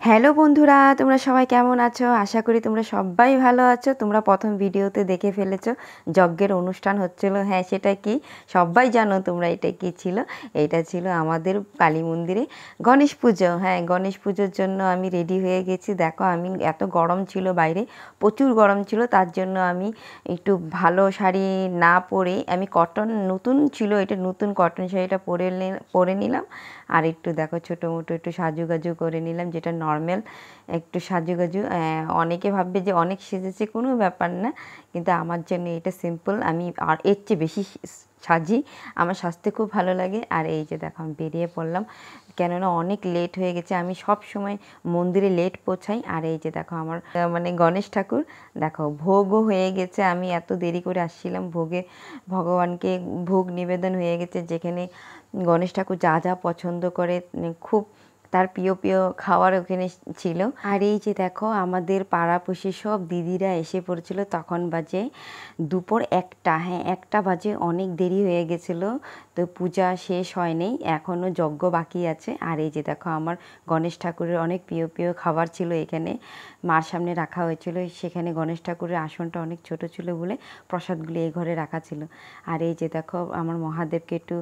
Hello বন্ধুরা, তোমরা সবাই কেমন আছো? আশা করি তোমরা সবাই ভালো আছো। তোমরা প্রথম ভিডিওতে দেখে ফেলেছো যজ্ঞের অনুষ্ঠান হচ্ছিল। হ্যাঁ, সেটা কি সবাই জানো তোমরা, এটা কি ছিল? এটা ছিল আমাদের কালী মন্দিরে গণেশ পুজো। হ্যাঁ, গণেশ পুজোর জন্য আমি রেডি হয়ে গেছি। দেখো, আমি এত গরম ছিল বাইরে, প্রচুর গরম ছিল, তার জন্য আমি একটু ভালো শাড়ি না পরে আমি কটন, নতুন ছিল এটা, নতুন কটন শাড়িটা পরে নিলাম। আর একটু দেখো ছোটো মোটো একটু সাজুগাজু করে নিলাম, যেটা নর্মাল একটু সাজুগাজু। অনেকে ভাববে যে অনেক সেজেছে, কোনো ব্যাপার না, কিন্তু আমার জন্য এটা সিম্পল। আমি আর এর চেয়ে বেশি সাজি, আমার সাজতে খুব ভালো লাগে। আর এই যে দেখো আমি বেরিয়ে পড়লাম, কেননা অনেক লেট হয়ে গেছে। আমি সব সময় মন্দিরে লেট পৌঁছাই। আর এই যে দেখো আমার মানে গণেশ ঠাকুর, দেখো ভোগও হয়ে গেছে। আমি এত দেরি করে আসছিলাম, ভগবানকে ভোগ নিবেদন হয়ে গেছে, যেখানে গণেশ ঠাকুর যা যা পছন্দ করে, খুব তার প্রিয় প্রিয় খাবার ওখানে ছিল। আর এই যে দেখো আমাদের পাড়াপড়শি সব দিদিরা এসে পড়েছিল। তখন বাজে দুপুর 1টা। হ্যাঁ, 1টা বাজে, অনেক দেরি হয়ে গেছিলো। তো পূজা শেষ হয়নি, এখনও যজ্ঞ বাকি আছে। আর এই যে দেখো আমার গণেশ ঠাকুরের অনেক প্রিয় প্রিয় খাবার ছিল এখানে মার সামনে রাখা হয়েছিল। সেখানে গণেশ ঠাকুরের আসনটা অনেক ছোট ছিল বলে প্রসাদগুলি এই ঘরে রাখা ছিল। আর এই যে দেখো আমার মহাদেবকে একটু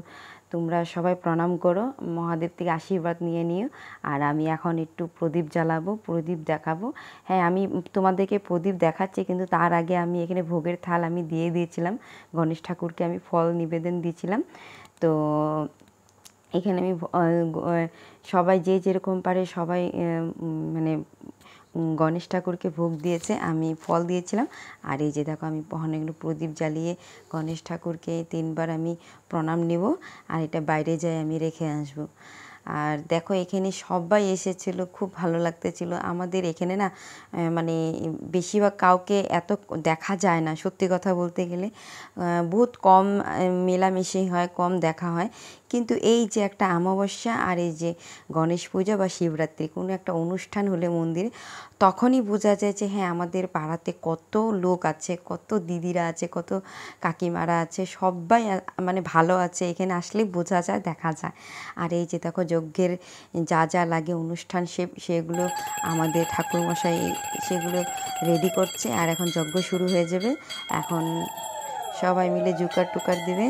তোমরা সবাই প্রণাম করো, মহাদেব থেকে আশীর্বাদ নিয়ে নিও। আর আমি এখন একটু প্রদীপ জ্বালাবো, প্রদীপ দেখাবো। হ্যাঁ, আমি তোমাদেরকে প্রদীপ দেখাচ্ছি, কিন্তু তার আগে আমি এখানে ভোগের থাল আমি দিয়ে দিয়েছিলাম গণেশ ঠাকুরকে, আমি ফল নিবেদন দিয়েছিলাম। তো এখানে আমি সবাই যে যেরকম পারে সবাই মানে গণেশ ঠাকুরকে ভোগ দিয়েছে, আমি ফল দিয়েছিলাম। আর এই যে দেখো আমি অনেকগুলো প্রদীপ জ্বালিয়ে গণেশ ঠাকুরকে 3বার আমি প্রণাম নেব। আর এটা বাইরে যাই আমি রেখে আসবো। আর দেখো এখানে সবাই এসেছিলো, খুব ভালো লাগতেছিল। আমাদের এখানে না মানে বেশিরভাগ কাউকে এত দেখা যায় না, সত্যি কথা বলতে গেলে বহুত কম মেলামেশি হয়, কম দেখা হয়। কিন্তু এই যে একটা অমাবস্যা আর এই যে গণেশ পূজা বা শিবরাত্রি, কোনো একটা অনুষ্ঠান হলে মন্দিরে, তখনই বোঝা যায় যে হ্যাঁ আমাদের পাড়াতে কত লোক আছে, কত দিদিরা আছে, কত কাকিমারা আছে, সবাই মানে ভালো আছে। এখানে আসলেই বোঝা যায়, দেখা যায়। আর এই যে দেখো যজ্ঞের যা যা লাগে অনুষ্ঠান, সেগুলো আমাদের ঠাকুরমশাই সেগুলো রেডি করছে। আর এখন যজ্ঞ শুরু হয়ে যাবে, এখন সবাই মিলে জোকার টুকার দেবে।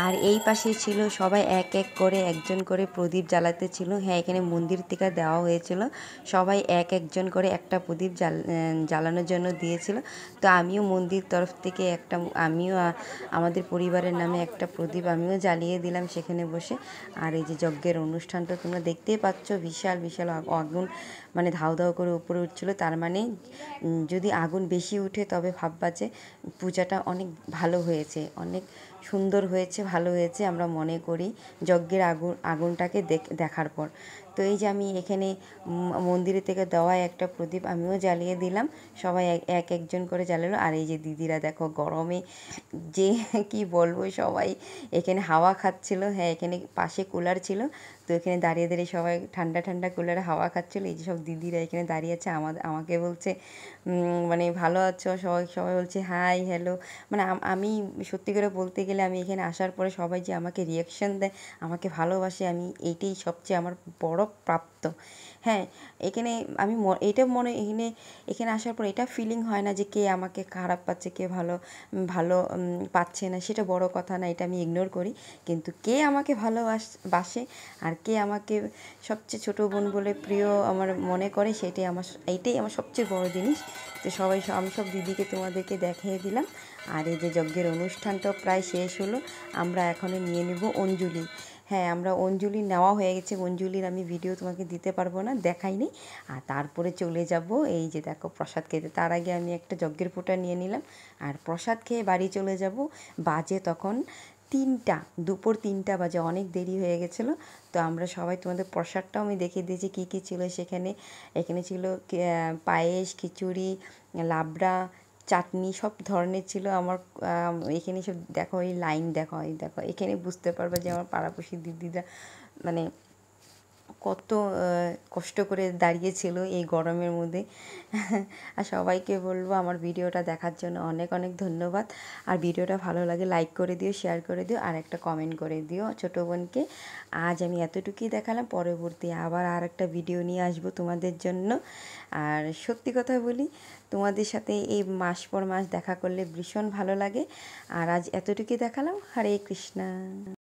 আর এই পাশে ছিল সবাই এক এক করে একজন করে প্রদীপ জ্বালাতে ছিল। হ্যাঁ, এখানে মন্দির থেকে দেওয়া হয়েছিল, সবাই এক একজন করে একটা প্রদীপ জ্বালানোর জন্য দিয়েছিল। তো আমিও মন্দির তরফ থেকে আমিও আমাদের পরিবারের নামে একটা প্রদীপ আমিও জ্বালিয়ে দিলাম সেখানে বসে। আর এই যে যজ্ঞের অনুষ্ঠানটা তোমরা দেখতেই পাচ্ছ, বিশাল বিশাল আগুন মানে ধাউ ধাউ করে উপরে উঠছিলো। তার মানে যদি আগুন বেশি উঠে তবে ভাববা যে পূজাটা অনেক ভালো হয়েছে, অনেক সুন্দর হয়েছে, ভালো হয়েছে আমরা মনে করি যজ্ঞের আগুনটাকে দেখার পর। তো এই যে আমি এখানে মন্দিরের থেকে দেওয়া একটা প্রদীপ আমিও জ্বালিয়ে দিলাম, সবাই এক একজন করে জ্বালালো। আর এই যে দিদিরা দেখো গরমে যে কি বলবো, সবাই এখানে হাওয়া খাচ্ছিল। হ্যাঁ, এখানে পাশে কুলার ছিল, তো এখানে দাঁড়িয়ে দাঁড়িয়ে সবাই ঠান্ডা ঠান্ডা কুলারে হাওয়া খাচ্ছিলো। এই যে সব দিদিরা এখানে দাঁড়িয়ে আছে, আমাকে বলছে মানে ভালো আছো, সবাই সবাই বলছে হাই হ্যালো। মানে আমি সত্যি করে বলতে গেলে আমি এখানে আসার পরে সবাই যে আমাকে রিয়াকশান দেয়, আমাকে ভালোবাসে, আমি এইটাই সবচেয়ে আমার বড় প্রাপ্ত। হ্যাঁ, এখানে আমি এইটা এখানে আসার পর এটা ফিলিং হয় না যে কে আমাকে খারাপ পাচ্ছে, কে ভালো ভালো পাচ্ছে না, সেটা বড় কথা না, এটা আমি ইগনোর করি। কিন্তু কে আমাকে ভালোবাসে আর কে আমাকে সবচেয়ে ছোটো বোন বলে প্রিয় আমার মনে করে, এইটাই আমার সবচেয়ে বড় জিনিস। তো আমি সব দিদিকে তোমাদেরকে দেখিয়ে দিলাম। আর এই যে যজ্ঞের অনুষ্ঠানটাও প্রায় শেষ হলো, আমরা এখনও নিয়ে নেব অঞ্জলি। হ্যাঁ, আমরা অঞ্জলি নেওয়া হয়ে গেছে, অঞ্জলির আমি ভিডিও তোমাকে দিতে পারবো না, দেখাইনি। আর তারপরে চলে যাব এই যে দেখো প্রসাদ খেতে। তার আগে আমি একটা যজ্ঞের ফোঁটা নিয়ে নিলাম, আর প্রসাদ খেয়ে বাড়ি চলে যাব। বাজে তখন 3টা, দুপুর 3টা বাজে, অনেক দেরি হয়ে গেছিলো। তো আমরা সবাই, তোমাদের প্রসাদটাও আমি দেখিয়ে দিয়েছি কী কী ছিল সেখানে। এখানে ছিল পায়েস, খিচুড়ি, লাবড়া, চাটনি, সব ধরনের ছিল। আমার এখানে সব দেখো, এই লাইন দেখো, এই দেখো, এখানে বুঝতে পারবে যে আমার পাড়াপড়শি দিদিরা মানে কত কষ্ট করে দাঁড়িয়েছিল এই গরমের মধ্যে। আর সবাইকে বলবো আমার ভিডিওটা দেখার জন্য অনেক অনেক ধন্যবাদ। আর ভিডিওটা ভালো লাগে লাইক করে দিও, শেয়ার করে দিও, আর একটা কমেন্ট করে দিও ছোটো বোনকে। আজ আমি এতটুকুই দেখালাম, পরবর্তী আবার আর একটা ভিডিও নিয়ে আসবো তোমাদের জন্য। আর সত্যি কথা বলি, তোমাদের সাথে এই মাস পর মাস দেখা করলে ভীষণ ভালো লাগে। আর আজ এতটুকুই দেখালাম। হরে কৃষ্ণা।